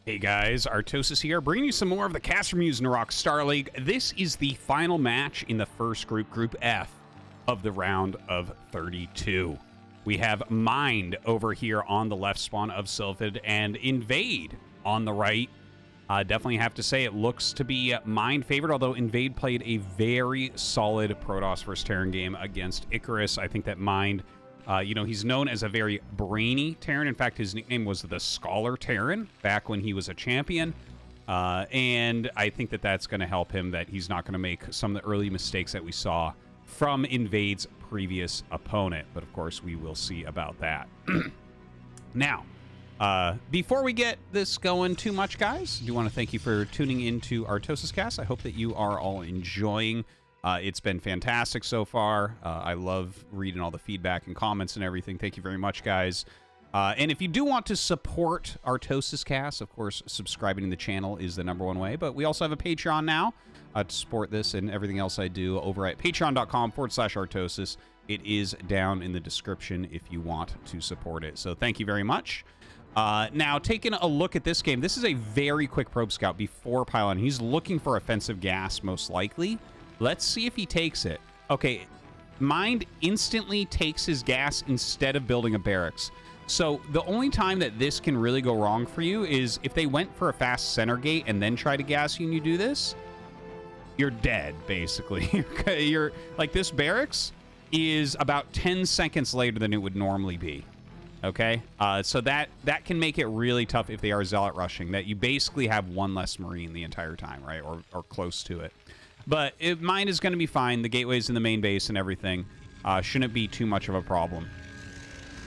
Hey guys, Artosis here, bringing you some more of the CasterMuse Narak StarLeague. This is the final match in the first group, Group F, of the round of 32. We have Mind over here on the left spawn of Sylphid and Invade on the right. Definitely have to say it looks to be Mind favored, although Invade played a very solid Protoss versus Terran game against Icarus. I think that Mind... he's known as a very brainy Terran. In fact, his nickname was the Scholar Terran back when he was a champion. And I think that that's going to help him, that he's not going to make some of the early mistakes that we saw from Invade's previous opponent. But of course, we will see about that. Now, before we get this going too much, guys, I do want to thank you for tuning into ArtosisCasts. I hope that you are all enjoying. It's been fantastic so far. I love reading all the feedback and comments and everything. Thank you very much, guys. And if you do want to support ArtosisCasts, of course, subscribing to the channel is the #1 way. But we also have a Patreon now to support this and everything else I do over at patreon.com/Artosis. It is down in the description if you want to support it. So thank you very much. Now, taking a look at this game, this is a very quick probe scout before pylon. He's looking for offensive gas, most likely. Let's see if he takes it. Okay, Mind instantly takes his gas instead of building a barracks. So the only time that this can really go wrong for you is if they went for a fast center gate and then try to gas you and you do this, you're dead, basically. You're like, this barracks is about 10 seconds later than it would normally be. Okay, so that can make it really tough if they are zealot rushing, that you basically have one less Marine the entire time, right? Or close to it. But Mine is going to be fine. The gateway's in the main base and everything. Shouldn't be too much of a problem.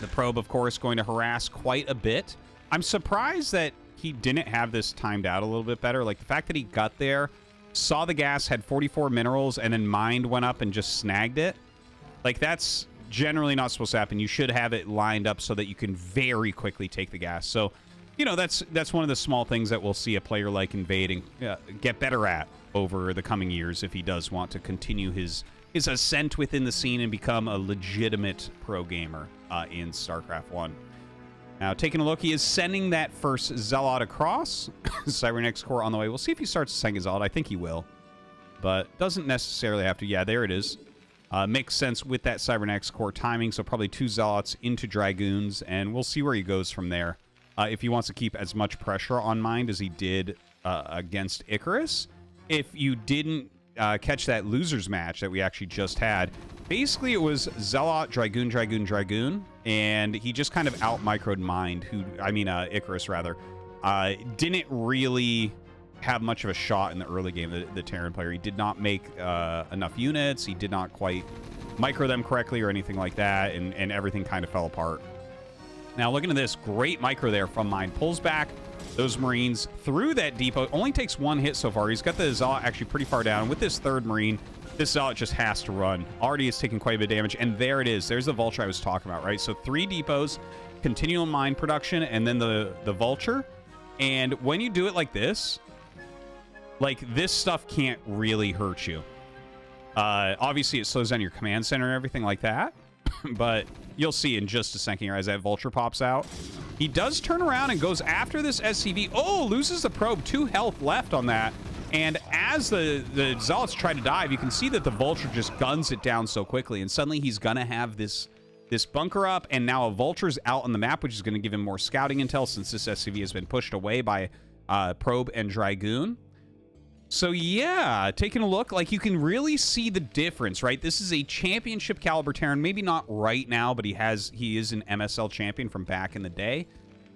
The probe, of course, going to harass quite a bit. I'm surprised that he didn't have this timed out a little bit better. Like, the fact that he got there, saw the gas, had 44 minerals, and then Mind went up and just snagged it. Like, that's generally not supposed to happen. You should have it lined up so that you can very quickly take the gas. So, you know, that's one of the small things that we'll see a player like Invade get better at over the coming years if he does want to continue his ascent within the scene and become a legitimate pro gamer in StarCraft 1. Now, taking a look, he is sending that first Zealot across. Cybernex core on the way. We'll see if he starts sending Zealot. I think he will, but doesn't necessarily have to. Yeah, there it is. Makes sense with that Cybernex core timing, so probably 2 Zealots into Dragoons, and we'll see where he goes from there. If he wants to keep as much pressure on Mind as he did against Icarus. If you didn't catch that losers match that we actually just had, basically it was Zealot, Dragoon, Dragoon, Dragoon, and he just kind of out-microed Mind, Icarus, rather. Didn't really have much of a shot in the early game, the Terran player. He did not make enough units, he did not quite micro them correctly or anything like that, and everything kind of fell apart. Now, looking at this, great micro there from Mind. Pulls back those Marines through that depot. Only takes 1 hit so far. He's got the Zealot actually pretty far down. With this 3rd Marine, this Zealot just has to run. Already is taking quite a bit of damage, and there it is. There's the Vulture I was talking about, right? So 3 depots, continual mine production, and then the Vulture. And when you do it like this stuff can't really hurt you. Obviously, it slows down your command center and everything like that. But you'll see in just a second here as that Vulture pops out. He does turn around and goes after this SCV. Oh, loses the probe. 2 health left on that. And as the Zealots try to dive, you can see that the Vulture just guns it down so quickly. And suddenly he's going to have this bunker up. And now a Vulture's out on the map, which is going to give him more scouting intel since this SCV has been pushed away by Probe and Dragoon. So yeah, taking a look, like, you can really see the difference, right? This is a championship caliber Terran, maybe not right now, but he is an MSL champion from back in the day.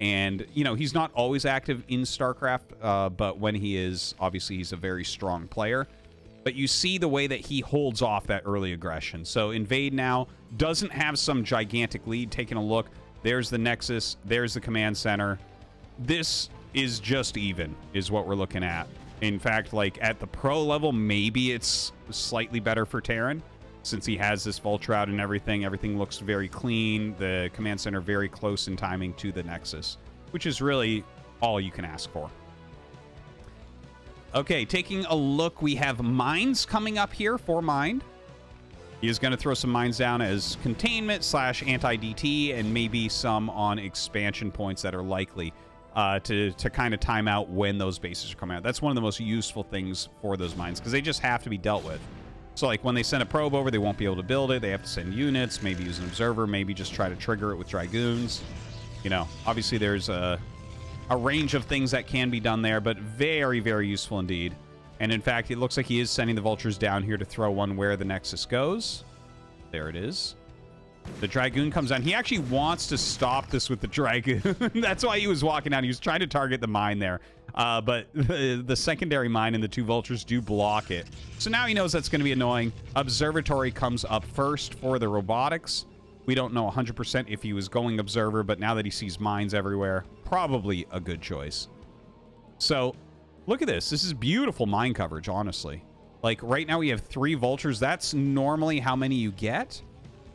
And, you know, he's not always active in StarCraft, but when he is, obviously he's a very strong player. But you see the way that he holds off that early aggression. So Invade now doesn't have some gigantic lead. Taking a look, there's the Nexus, there's the command center. This is just even, is what we're looking at. In fact, like, at the pro level, maybe it's slightly better for Terran, since he has this Vulture out and everything. Everything looks very clean. The command center very close in timing to the Nexus, which is really all you can ask for. Okay, taking a look, we have mines coming up here for Mind. He is going to throw some mines down as containment / anti-DT, and maybe some on expansion points that are likely. to kind of time out when those bases are coming out. That's one of the most useful things for those mines because they just have to be dealt with. So like when they send a probe over, they won't be able to build it. They have to send units, maybe use an observer, maybe just try to trigger it with Dragoons. You know, obviously there's a range of things that can be done there, but very, very useful indeed. And in fact, it looks like he is sending the vultures down here to throw one where the Nexus goes. There it is. The Dragoon comes down. He actually wants to stop this with the Dragoon. That's why he was walking down. He was trying to target the mine there. But the secondary mine and the two vultures do block it. So now he knows that's going to be annoying. Observatory comes up first for the robotics. We don't know 100% if he was going observer, but now that he sees mines everywhere, probably a good choice. So look at this. This is beautiful mine coverage, honestly. Like right now we have 3 vultures. That's normally how many you get.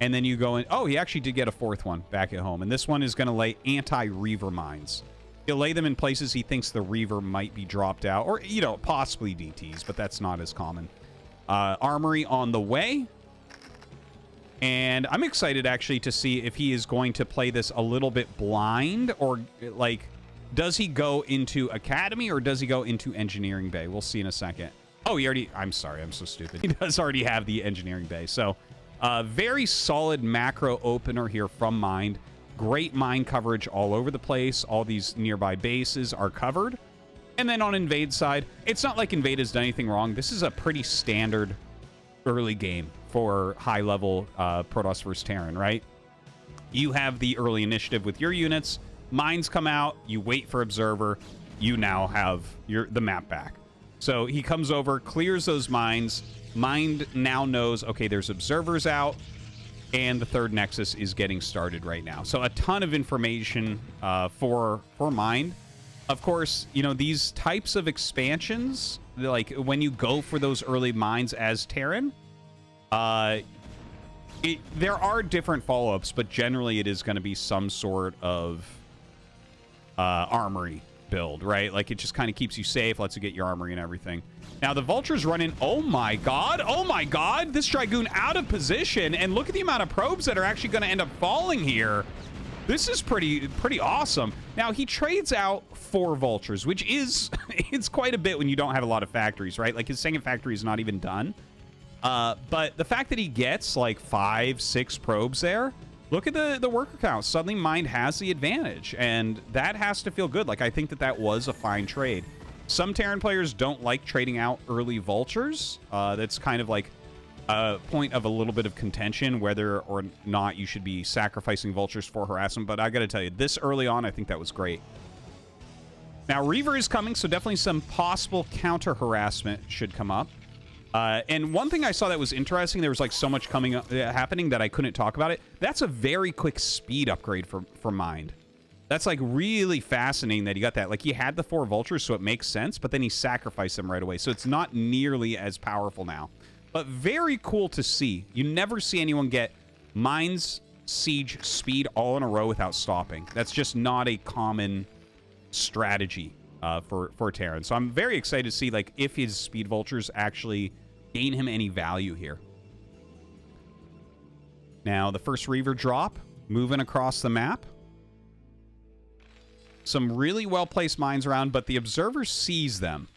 And then you go in. Oh, he actually did get a 4th one back at home. And this one is going to lay anti-Reaver mines. He'll lay them in places he thinks the Reaver might be dropped out. Or, you know, possibly DTs, but that's not as common. Armory on the way. And I'm excited, actually, to see if he is going to play this a little bit blind. Or, like, does he go into Academy or does he go into Engineering Bay? We'll see in a second. Oh, he already... I'm sorry, I'm so stupid. He does already have the Engineering Bay. So, very solid macro opener here from Mind. Great mine coverage all over the place. All these nearby bases are covered. And then on Invade side, it's not like Invade has done anything wrong. This is a pretty standard early game for high-level Protoss versus Terran, right? You have the early initiative with your units. Mines come out. You wait for Observer. You now have the map back. So he comes over, clears those mines. Mind now knows, okay, there's Observers out. And the 3rd Nexus is getting started right now. So a ton of information for Mind. Of course, you know, these types of expansions, like when you go for those early mines as Terran, there are different follow-ups, but generally it is going to be some sort of armory build, right? Like it just kind of keeps you safe, lets you get your armory and everything. Now the vultures run in. Oh my god, this Dragoon out of position, and look at the amount of probes that are actually going to end up falling here. This is pretty awesome. Now he trades out 4 vultures, which is it's quite a bit when you don't have a lot of factories, right? Like his second factory is not even done. But the fact that he gets like 5, 6 probes there, look at the worker count. Suddenly Mind has the advantage, and that has to feel good. Like I think that was a fine trade. Some Terran players don't like trading out early vultures. That's kind of like a point of a little bit of contention, whether or not you should be sacrificing vultures for harassment. But I got to tell you, this early on, I think that was great. Now, Reaver is coming, so definitely some possible counter harassment should come up. And one thing I saw that was interesting, there was like so much happening that I couldn't talk about it. That's a very quick speed upgrade for Mind. That's like really fascinating that he got that. Like he had the 4 vultures, so it makes sense, but then he sacrificed them right away. So it's not nearly as powerful now. But very cool to see. You never see anyone get Mind's siege speed all in a row without stopping. That's just not a common strategy for Terran. So I'm very excited to see like if his speed vultures actually gain him any value here. Now the first Reaver drop, moving across the map. Some really well-placed mines around, but the Observer sees them.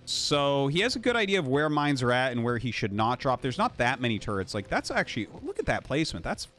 So he has a good idea of where mines are at and where he should not drop. There's not that many turrets. Like, that's actually... Look at that placement. That's...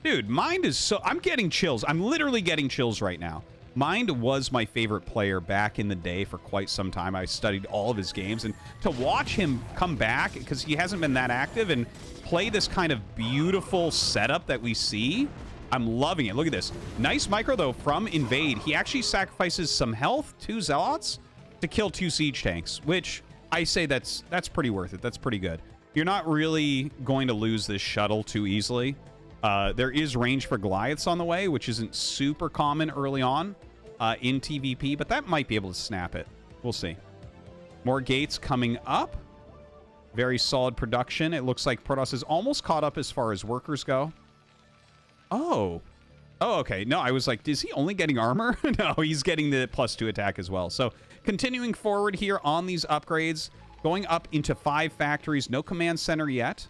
Dude, Mind is so... I'm getting chills. I'm literally getting chills right now. Mind was my favorite player back in the day for quite some time. I studied all of his games. And to watch him come back, because he hasn't been that active, and play this kind of beautiful setup that we see... I'm loving it. Look at this. Nice micro, though, from Invade. He actually sacrifices some health, 2 Zealots, to kill 2 siege tanks, which I say that's pretty worth it. That's pretty good. You're not really going to lose this shuttle too easily. There is range for Goliaths on the way, which isn't super common early on in TVP, but that might be able to snap it. We'll see. More gates coming up. Very solid production. It looks like Protoss is almost caught up as far as workers go. Oh, okay. No, I was like, is he only getting armor? No, he's getting the +2 attack as well. So continuing forward here on these upgrades, going up into 5 factories. No command center yet.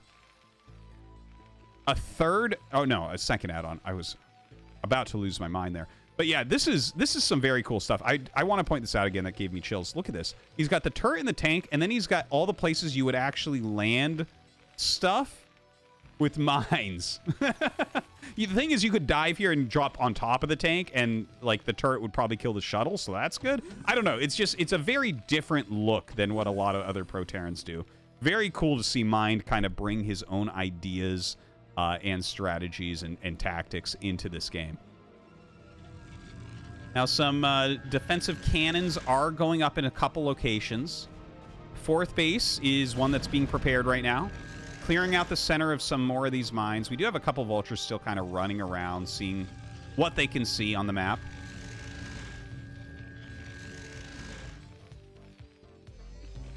A 3rd. Oh, no, a 2nd add-on. I was about to lose my mind there. But yeah, this is some very cool stuff. I want to point this out again. That gave me chills. Look at this. He's got the turret in the tank, and then he's got all the places you would actually land stuff with mines. The thing is, you could dive here and drop on top of the tank, and like the turret would probably kill the shuttle, so that's good. I don't know. It's a very different look than what a lot of other Pro Terrans do. Very cool to see Mind kind of bring his own ideas and strategies and tactics into this game. Now, some defensive cannons are going up in a couple locations. Fourth base is one that's being prepared right now. Clearing out the center of some more of these mines. We do have a couple vultures still kind of running around, seeing what they can see on the map.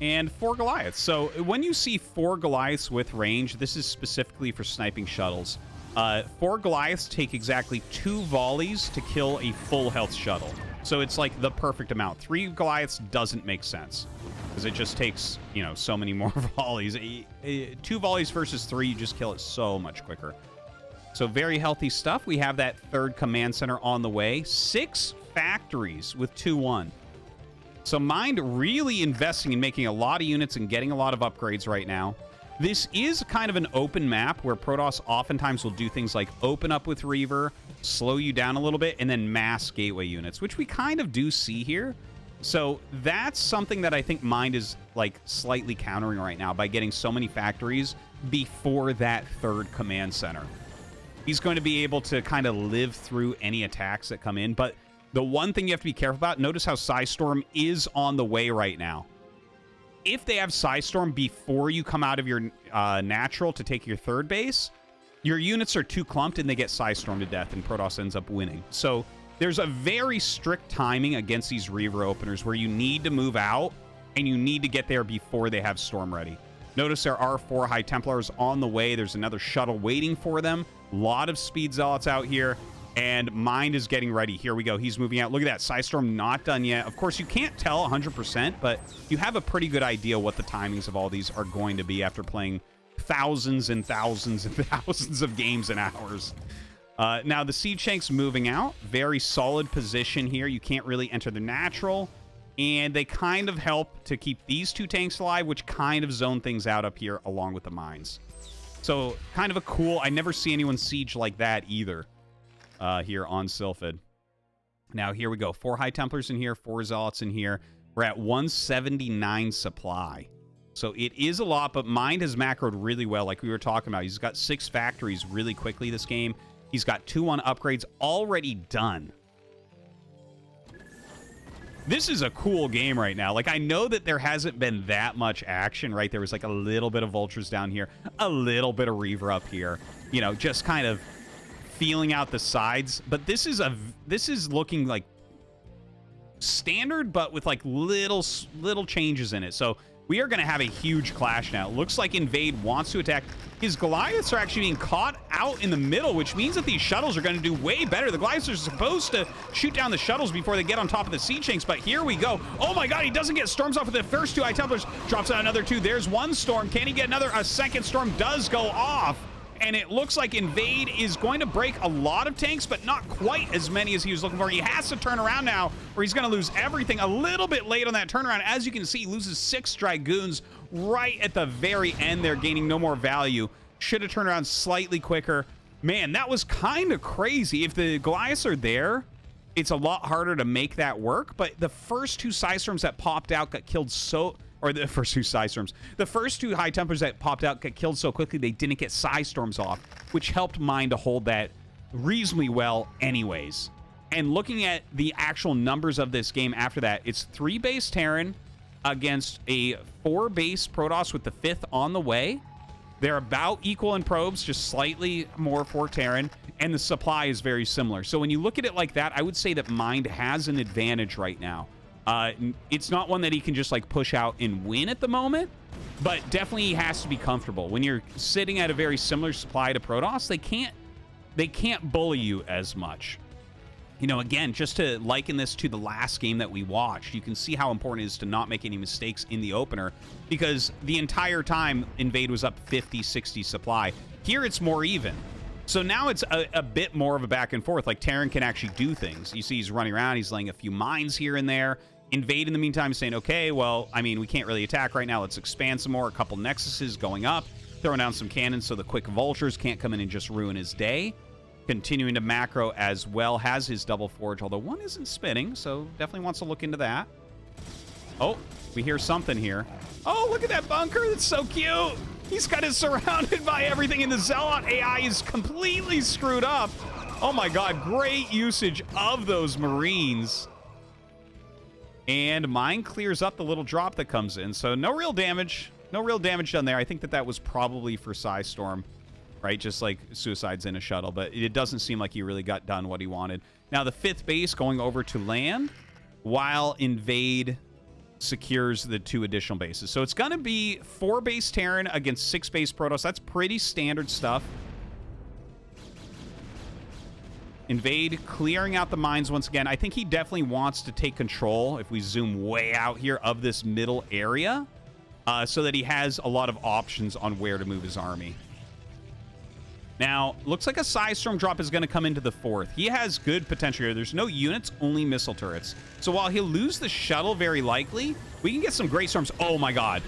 And 4 Goliaths. So when you see 4 Goliaths with range, this is specifically for sniping shuttles. 4 Goliaths take exactly 2 volleys to kill a full health shuttle. So it's like the perfect amount. 3 Goliaths doesn't make sense because it just takes, you know, so many more volleys. 2 volleys versus 3, you just kill it so much quicker. So very healthy stuff. We have that 3rd command center on the way. 6 factories with 2-1. So Mind really investing in making a lot of units and getting a lot of upgrades right now. This is kind of an open map where Protoss oftentimes will do things like open up with Reaver, slow you down a little bit, and then mass gateway units, which we kind of do see here. So that's something that I think Mind is like slightly countering right now by getting so many factories before that 3rd command center. He's going to be able to kind of live through any attacks that come in, but the one thing you have to be careful about, notice how Psystorm is on the way right now. If they have Psystorm before you come out of your natural to take your 3rd base, your units are too clumped and they get Psystorm to death, and Protoss ends up winning. So there's a very strict timing against these Reaver openers where you need to move out and you need to get there before they have Storm ready. Notice there are 4 High Templars on the way. There's another shuttle waiting for them. A lot of Speed Zealots out here. And Mind is getting ready. Here we go. He's moving out. Look at that. Psystorm not done yet. Of course, you can't tell 100%, but you have a pretty good idea what the timings of all these are going to be after playing thousands and thousands and thousands of games and hours. Now, the Siege Tank's moving out. Very solid position here. You can't really enter the natural. And they kind of help to keep these 2 tanks alive, which kind of zone things out up here along with the mines. So, kind of a cool... I never see anyone siege like that either. Here on Sylphid. Now, here we go. 4 High Templars in here, 4 Zealots in here. We're at 179 supply. So it is a lot, but Mind has macroed really well, like we were talking about. He's got 6 factories really quickly this game. He's got 2-1 upgrades already done. This is a cool game right now. Like, I know that there hasn't been that much action, right? There was like a little bit of Vultures down here, a little bit of Reaver up here. You know, just kind of feeling out the sides, but this is looking like standard, but with like little changes in it. So we are going to have a huge clash now. It looks like Invade wants to attack. His Goliaths are actually being caught out in the middle, which means that these shuttles are going to do way better. The Goliaths are supposed to shoot down the shuttles before they get on top of the Siege Tanks, but here we go. Oh my god, he doesn't get storms off of the first 2 High Templars. Drops out another 2. There's 1 storm. Can he get another? A second storm does go off. And it looks like Invade is going to break a lot of tanks, but not quite as many as he was looking for. He has to turn around now, or he's going to lose everything. A little bit late on that turnaround. As you can see, he loses 6 Dragoons right at the very end there, gaining no more value. Should have turned around slightly quicker. Man, that was kind of crazy. If the Goliaths are there, it's a lot harder to make that work. But the first 2 Psystorms that popped out got killed so... Or the first 2 Psystorms. The first 2 High Templars that popped out got killed so quickly they didn't get Psystorms off, which helped Mind to hold that reasonably well anyways. And looking at the actual numbers of this game after that, it's 3 base Terran against a 4 base Protoss with the 5th on the way. They're about equal in probes, just slightly more for Terran, and the supply is very similar. So when you look at it like that, I would say that Mind has an advantage right now. It's not one that he can just like push out and win at the moment, but definitely he has to be comfortable. When you're sitting at a very similar supply to Protoss, they can't bully you as much. You know, again, just to liken this to the last game that we watched, you can see how important it is to not make any mistakes in the opener, because the entire time Invade was up 50, 60 supply. Here it's more even. So now it's a bit more of a back and forth. Like, Terran can actually do things. You see he's running around. He's laying a few mines here and there. Invade, in the meantime, saying, okay, well, I mean, we can't really attack right now. Let's expand some more. A couple Nexuses going up. Throwing down some cannons so the quick vultures can't come in and just ruin his day. Continuing to macro as well. Has his double forge, although one isn't spinning, so definitely wants to look into that. Oh, we hear something here. Oh, look at that bunker. That's so cute. He's kind of surrounded by everything, and the Zealot AI is completely screwed up. Oh my god, great usage of those Marines. And mine clears up the little drop that comes in, so no real damage. No real damage done there. I think that was probably for Psystorm, right? Just like suicides in a shuttle, but it doesn't seem like he really got done what he wanted. Now the 5th base going over to land, while Invade secures the 2 additional bases. So it's going to be 4 base Terran against 6 base Protoss. That's pretty standard stuff. Invade clearing out the mines once again. I think he definitely wants to take control, if we zoom way out here, of this middle area, so that he has a lot of options on where to move his army. Now, looks like a Psystorm drop is going to come into the 4th. He has good potential here. There's no units, only missile turrets. So while he'll lose the shuttle very likely, we can get some Great Storms. Oh my god.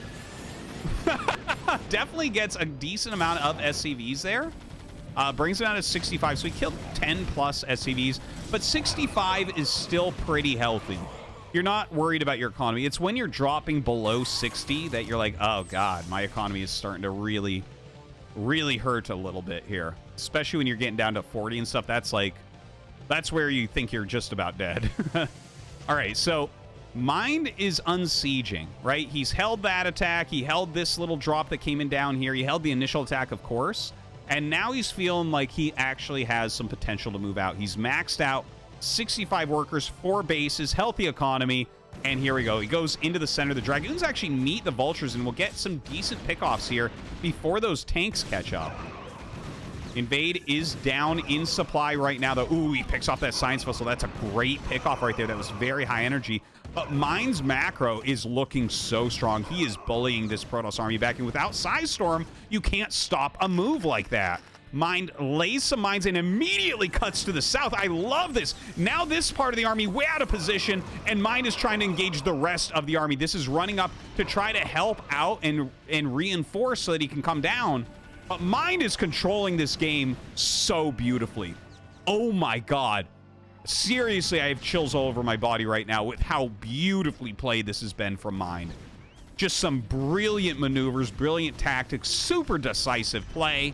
Definitely gets a decent amount of SCVs there. Brings him down to 65. So he killed 10 plus SCVs, but 65 is still pretty healthy. You're not worried about your economy. It's when you're dropping below 60 that you're like, oh god, my economy is starting to really hurt a little bit here, especially when you're getting down to 40 and stuff. That's where you think you're just about dead. All right, so Mind is unsieging, right? He's held that attack. He held this little drop that came in down here. He held the initial attack, of course, and now he's feeling like he actually has some potential to move out. He's maxed out 65 workers, 4 bases, healthy economy. And here we go. He goes into the center. The Dragoons actually meet the Vultures, and we'll get some decent pickoffs here before those tanks catch up. Invade is down in supply right now, though. Ooh, he picks off that Science Vessel. That's a great pickoff right there. That was very high energy. But Mind's macro is looking so strong. He is bullying this Protoss army back, and without Psystorm, you can't stop a move like that. Mind lays some mines and immediately cuts to the south. I love this. Now this part of the army way out of position, and Mind is trying to engage the rest of the army. This is running up to try to help out and reinforce so that he can come down. But Mind is controlling this game so beautifully. Oh my god. Seriously, I have chills all over my body right now with how beautifully played this has been from Mind. Just some brilliant maneuvers, brilliant tactics, super decisive play.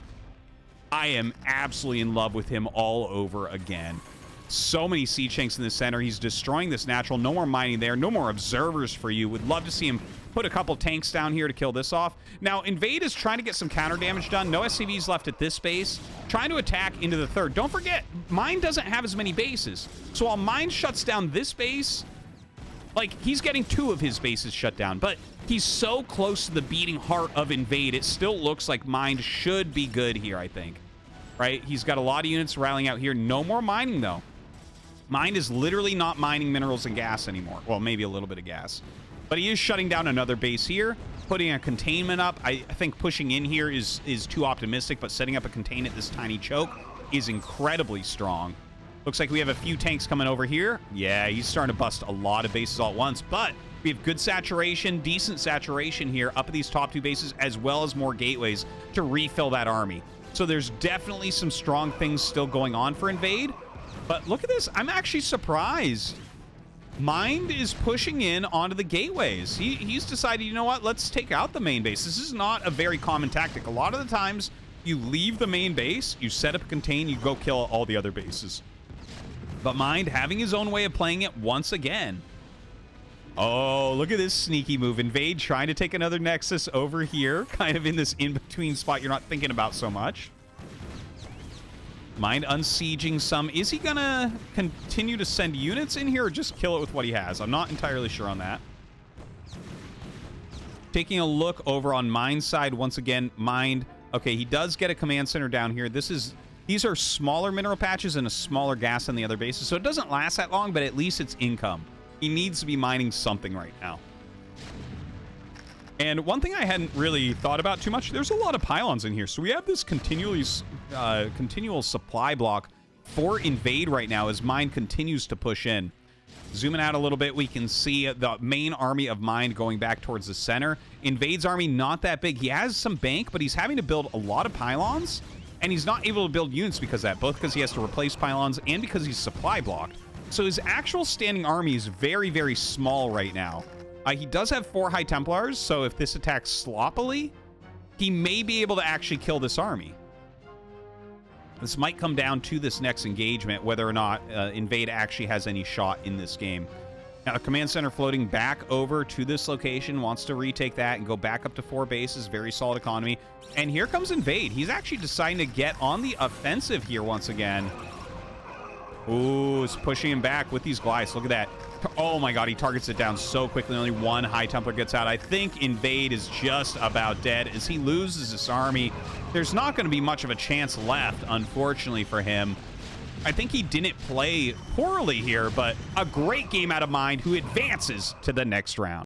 I am absolutely in love with him all over again. So many siege tanks in the center. He's destroying this natural. No more mining there. No more observers for you. Would love to see him put a couple tanks down here to kill this off. Now, Invade is trying to get some counter damage done. No SCVs left at this base. Trying to attack into the 3rd. Don't forget, Mine doesn't have as many bases. So while Mine shuts down this base, like, he's getting 2 of his bases shut down. But he's so close to the beating heart of Invade, it still looks like Mind should be good here, I think. Right? He's got a lot of units rallying out here. No more mining, though. Mind is literally not mining minerals and gas anymore. Well, maybe a little bit of gas. But he is shutting down another base here, putting a containment up. I think pushing in here is too optimistic, but setting up a containment, this tiny choke, is incredibly strong. Looks like we have a few tanks coming over here. Yeah, he's starting to bust a lot of bases all at once, but we have good saturation, decent saturation here up at these top 2 bases, as well as more gateways to refill that army. So there's definitely some strong things still going on for Invade. But look at this. I'm actually surprised. Mind is pushing in onto the gateways. He's decided, you know what? Let's take out the main base. This is not a very common tactic. A lot of the times, you leave the main base, you set up a contain, you go kill all the other bases. But Mind having his own way of playing it once again. Oh, look at this sneaky move. Invade trying to take another Nexus over here, kind of in this in-between spot you're not thinking about so much. Mind unsieging some. Is he gonna continue to send units in here or just kill it with what he has? I'm not entirely sure on that. Taking a look over on Mind's side once again. Mind, okay, he does get a command center down here. These are smaller mineral patches and a smaller gas on the other bases, so it doesn't last that long, but at least it's income. He needs to be mining something right now. And one thing I hadn't really thought about too much, there's a lot of pylons in here. So we have this continual supply block for Invade right now as Mind continues to push in. Zooming out a little bit, we can see the main army of Mind going back towards the center. Invade's army, not that big. He has some bank, but he's having to build a lot of pylons, and he's not able to build units because of that, both because he has to replace pylons and because he's supply blocked. So his actual standing army is very, very small right now. He does have 4 High Templars, so if this attacks sloppily, he may be able to actually kill this army. This might come down to this next engagement, whether or not Invade actually has any shot in this game. Now, Command Center floating back over to this location, wants to retake that and go back up to 4 bases. Very solid economy. And here comes Invade. He's actually deciding to get on the offensive here once again. Ooh, it's pushing him back with these Glyphs. Look at that. Oh my god, he targets it down so quickly. Only 1 High Templar gets out. I think Invade is just about dead as he loses this army. There's not going to be much of a chance left, unfortunately for him. I think he didn't play poorly here, but a great game out of Mind, who advances to the next round.